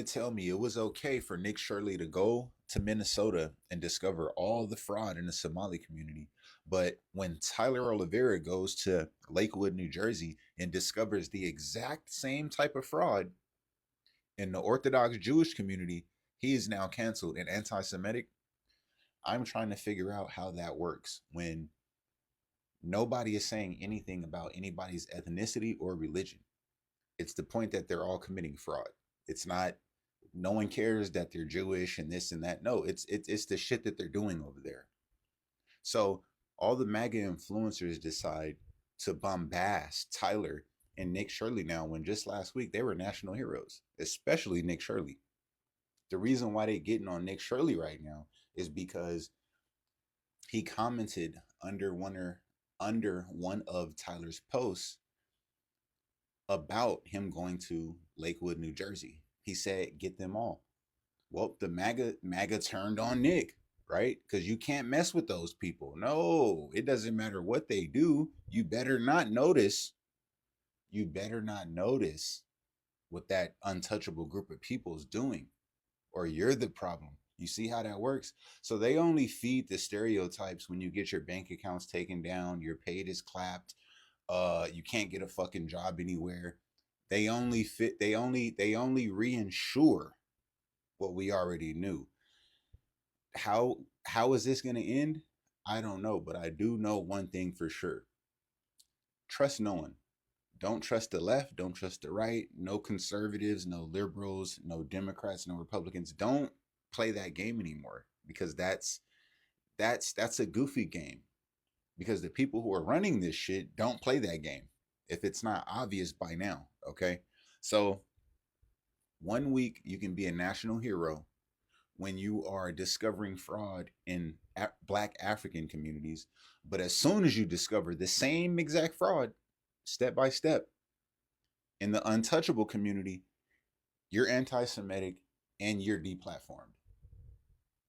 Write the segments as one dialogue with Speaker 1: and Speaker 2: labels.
Speaker 1: tell me it was okay for Nick Shirley to go to Minnesota and discover all the fraud in the Somali community. But when Tyler Oliveira goes to Lakewood, New Jersey, and discovers the exact same type of fraud in the Orthodox Jewish community, he is now canceled and anti Semitic. I'm trying to figure out how that works when nobody is saying anything about anybody's ethnicity or religion. It's the point that they're all committing fraud. It's not, no one cares that they're Jewish and this and that. No, it's the shit that they're doing over there. So all the MAGA influencers decide to bombast Tyler and Nick Shirley now, when just last week they were national heroes, especially Nick Shirley. The reason why they're getting on Nick Shirley right now is because he commented under one of Tyler's posts about him going to Lakewood, New Jersey. He said, get them all. Well, the MAGA turned on Nick, right? Because you can't mess with those people. No, it doesn't matter what they do. You better not notice. You better not notice what that untouchable group of people is doing, or you're the problem. You see how that works? So they only feed the stereotypes when you get your bank accounts taken down, your paid is clapped, you can't get a fucking job anywhere. They only reinsure what we already knew. How is this going to end? I don't know, but I do know one thing for sure. Trust no one. Don't trust the left, don't trust the right, no conservatives, no liberals, no Democrats, no Republicans. Don't play that game anymore, because that's a goofy game. Because the people who are running this shit don't play that game, if it's not obvious by now, okay? So 1 week you can be a national hero when you are discovering fraud in Black African communities, but as soon as you discover the same exact fraud, step by step, in the untouchable community, you're anti-Semitic and you're deplatformed.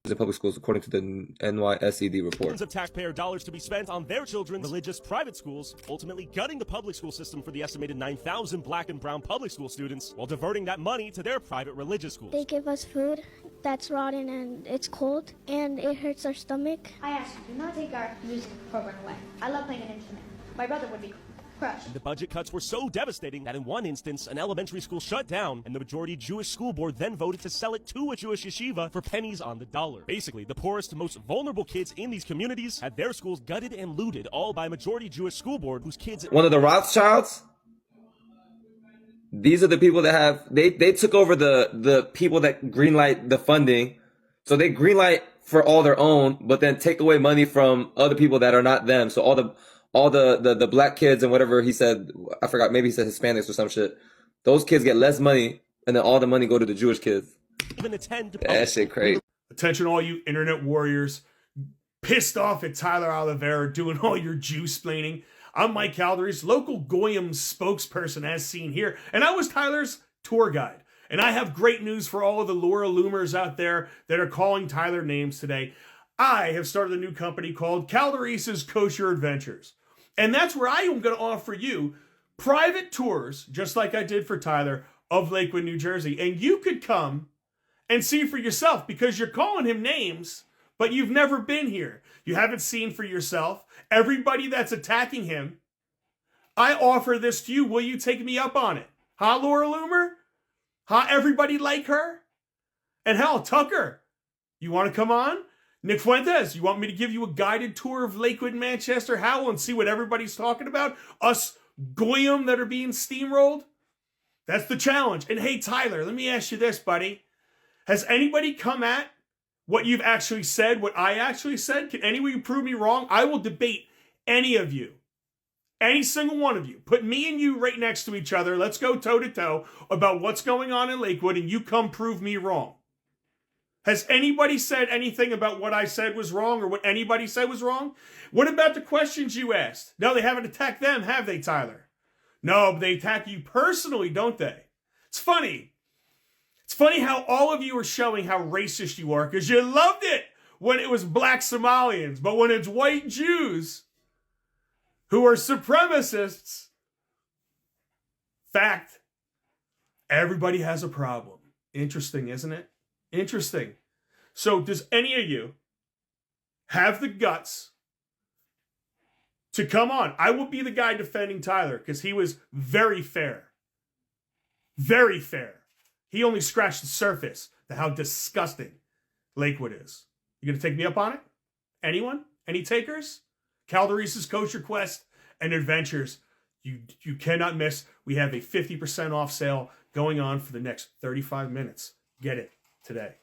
Speaker 2: In public schools, according to the NYSED report.
Speaker 3: Millions of taxpayer dollars to be spent on their children's religious private schools, ultimately gutting the public school system for the estimated 9,000 Black and brown public school students, while diverting that money to their private religious schools.
Speaker 4: They give us food that's rotten and it's cold and it hurts our stomach.
Speaker 5: I ask you, do not take our music program away. I love playing an instrument. My brother would be crushed.
Speaker 3: And the budget cuts were so devastating that in one instance, an elementary school shut down, and the majority Jewish school board then voted to sell it to a Jewish yeshiva for pennies on the dollar. Basically, the poorest, most vulnerable kids in these communities had their schools gutted and looted, all by a majority Jewish school board whose kids...
Speaker 2: One of the Rothschilds, these are the people that have, they took over the people that greenlight the funding. So they greenlight for all their own, but then take away money from other people that are not them. So all the Black kids and whatever he said, I forgot, maybe he said Hispanics or some shit. Those kids get less money, and then all the money go to the Jewish kids.
Speaker 3: Even attend
Speaker 2: that shit crazy.
Speaker 6: Attention all you internet warriors pissed off at Tyler Oliveira doing all your Jew-splaining. I'm Mike Calabrese, local Goyim spokesperson as seen here, and I was Tyler's tour guide. And I have great news for all of the Laura Loomers out there that are calling Tyler names today. I have started a new company called Calderese's Kosher Adventures. And that's where I am going to offer you private tours, just like I did for Tyler, of Lakewood, New Jersey. And you could come and see for yourself, because you're calling him names, but you've never been here. You haven't seen for yourself. Everybody that's attacking him, I offer this to you. Will you take me up on it? Huh, Laura Loomer? Huh, everybody like her? And hell, Tucker, you want to come on? Nick Fuentes, you want me to give you a guided tour of Lakewood, Manchester, Howell, and see what everybody's talking about? Us Goyim that are being steamrolled? That's the challenge. And hey, Tyler, let me ask you this, buddy. Has anybody come at what you've actually said, what I actually said? Can anybody prove me wrong? I will debate any of you. Any single one of you. Put me and you right next to each other. Let's go toe-to-toe about what's going on in Lakewood, and you come prove me wrong. Has anybody said anything about what I said was wrong or what anybody said was wrong? What about the questions you asked? No, they haven't attacked them, have they, Tyler? No, but they attack you personally, don't they? It's funny. It's funny how all of you are showing how racist you are, because you loved it when it was Black Somalians, but when it's white Jews who are supremacists, fact, everybody has a problem. Interesting, isn't it? Interesting. So does any of you have the guts to come on? I will be the guy defending Tyler because he was very fair. Very fair. He only scratched the surface to how disgusting Lakewood is. You gonna take me up on it? Anyone? Any takers? Calderese's Kosher Quest and Adventures. You cannot miss. We have a 50% off sale going on for the next 35 minutes. Get it today.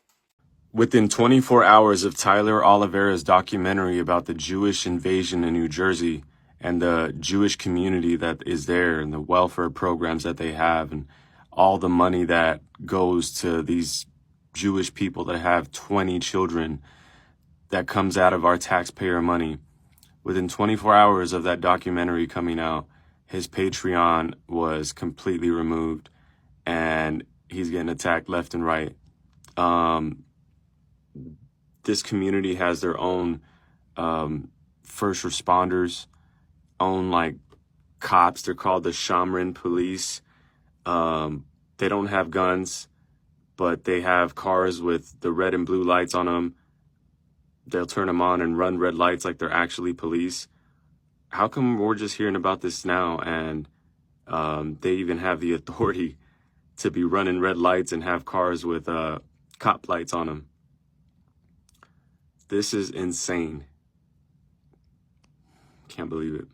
Speaker 7: Within 24 hours of Tyler Oliveira's documentary about the Jewish invasion in New Jersey and the Jewish community that is there and the welfare programs that they have and all the money that goes to these Jewish people that have 20 children that comes out of our taxpayer money. Within 24 hours of that documentary coming out, his Patreon was completely removed and he's getting attacked left and right. This community has their own first responders, own like cops. They're called the Shamrin police. They don't have guns, but they have cars with the red and blue lights on them. They'll turn them on and run red lights like they're actually police. How come we're just hearing about this now and they even have the authority to be running red lights and have cars with cop lights on them? This is insane. Can't believe it.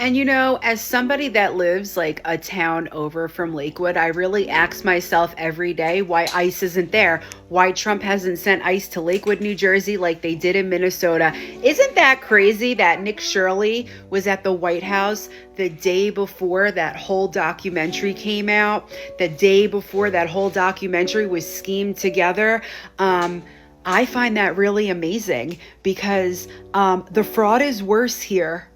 Speaker 8: And you know, as somebody that lives like a town over from Lakewood, I really ask myself every day why ICE isn't there, why Trump hasn't sent ICE to Lakewood, New Jersey like they did in Minnesota. Isn't that crazy that Nick Shirley was at the White House the day before that whole documentary came out, the day before that whole documentary was schemed together? I find that really amazing because the fraud is worse here.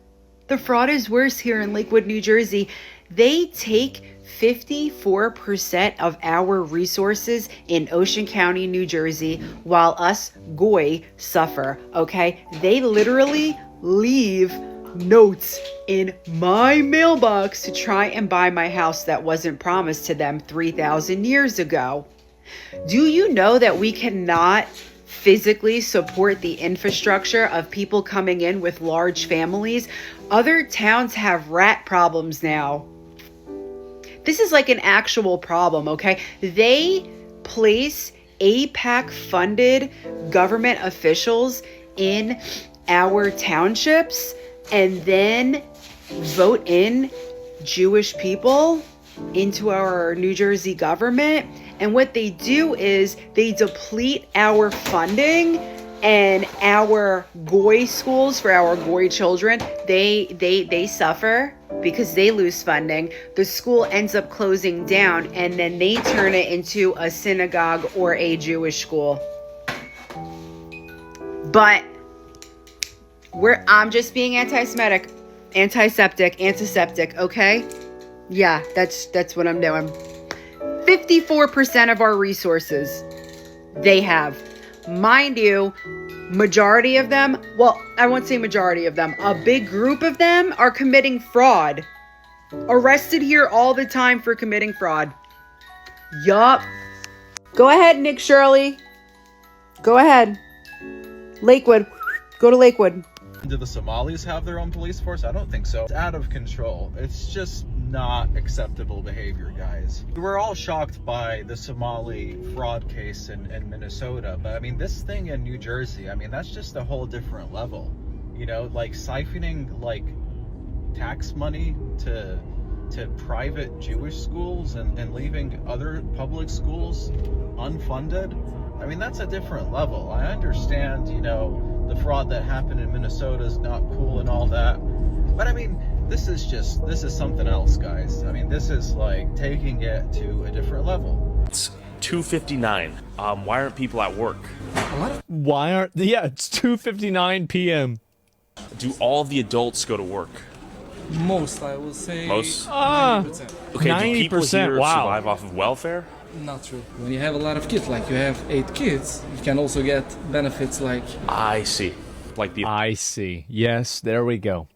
Speaker 8: The fraud is worse here in Lakewood, New Jersey. They take 54% of our resources in Ocean County, New Jersey, while us goy suffer, okay? They literally leave notes in my mailbox to try and buy my house that wasn't promised to them 3,000 years ago. Do you know that we cannot physically support the infrastructure of people coming in with large families? Other towns have rat problems now. This is like an actual problem, okay? They place AIPAC-funded government officials in our townships and then vote in Jewish people into our New Jersey government. And what they do is they deplete our funding and our goy schools for our goy children. They suffer because they lose funding. The school ends up closing down and then they turn it into a synagogue or a Jewish school. But I'm just being anti-Semitic, antiseptic, okay? Yeah, that's what I'm doing. 54% of our resources they have. Mind you, majority of them, well, I won't say majority of them, a big group of them are committing fraud. Arrested here all the time for committing fraud. Yup. Go ahead, Nick Shirley. Go ahead. Lakewood. Go to Lakewood.
Speaker 9: Do the Somalis have their own police force? I don't think so. It's out of control. It's just not acceptable behavior, guys. We're all shocked by the Somali fraud case in Minnesota, but I mean, this thing in New Jersey, I mean, that's just a whole different level. You know, like siphoning like tax money to private Jewish schools and leaving other public schools unfunded. I mean, that's a different level. I understand, you know, the fraud that happened in Minnesota is not cool and all that, but I mean, this is something else, guys. I mean, this is like taking it to a different level.
Speaker 3: It's 2:59. Why aren't people at work?
Speaker 10: It's 2:59 p.m.
Speaker 3: Do all the adults go to work?
Speaker 11: Most, I will say.
Speaker 3: Most?
Speaker 11: 90%.
Speaker 3: Okay, 90%,
Speaker 10: do people here
Speaker 3: survive off of welfare?
Speaker 11: Not true. When you have a lot of kids, like you have 8 kids, you can also get benefits like...
Speaker 3: I see.
Speaker 10: I see. Yes, there we go.